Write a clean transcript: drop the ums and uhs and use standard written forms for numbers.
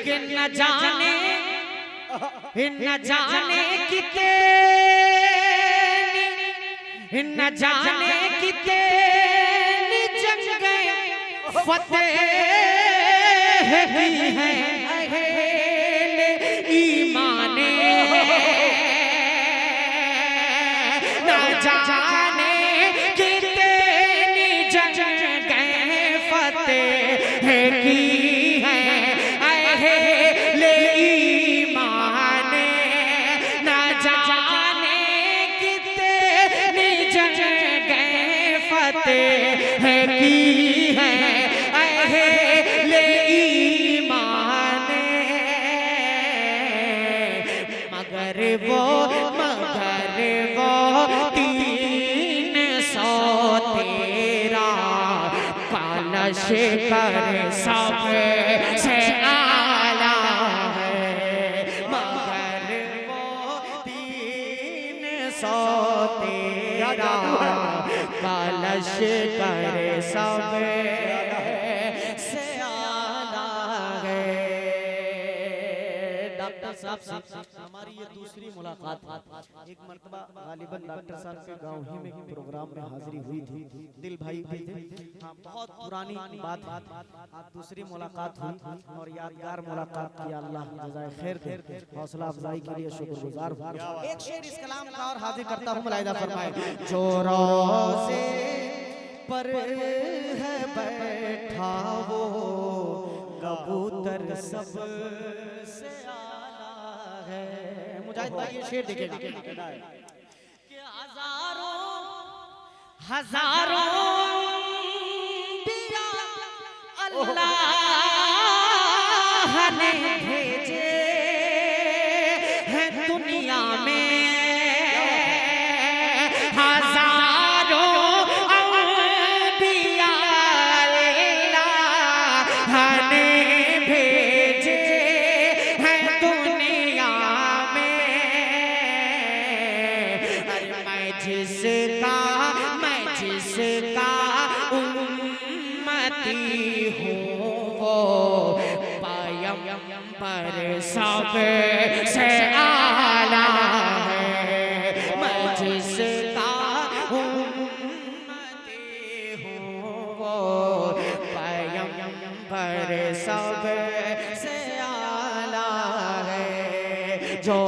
कि न जाने कितने न जाने कितने जंगे फतेह की हैं अहले ईमाने, न जाने कितने जंगे फतेह की हैं अहले ईमाने, न जाने कितने जंगे फतेह की हैं अहले ईमाने, मगर वो 313 कलश कर सबसे आला है, मगर वो 313 कलश कर सबसे आला है। डॉक्टर साहब हमारी ये दूसरी मुलाकात है। एक मर्तबा गालिबन डॉक्टर साहब के गांव ही में प्रोग्राम में हाजिरी हुई थी, दिल भाई भी थे। हाँ, बहुत पुरानी बात आज दूसरी मुलाकात हुई और यादगार मुलाकात की। अल्लाह जज़ाए खैर दे, हौसला अफजाई के लिए शुक्रगुजार हूं। एक शेर इस कलाम का और हाजिर करता हूं, मुलाहिदा फरमाए। जो रोज़े पर है बैठा वो कबूतर सबसे आला है। मुजाहिद भाई ये शेर देखिएगा कि हजारों दिया अल्लाह ने भेजे हैं दुनिया में, जिसका उम्मती हूँ वो पैगंबर सबसे आला है, मैं जिसका उम्मती हूँ वो पैगंबर सबसे आला है। जो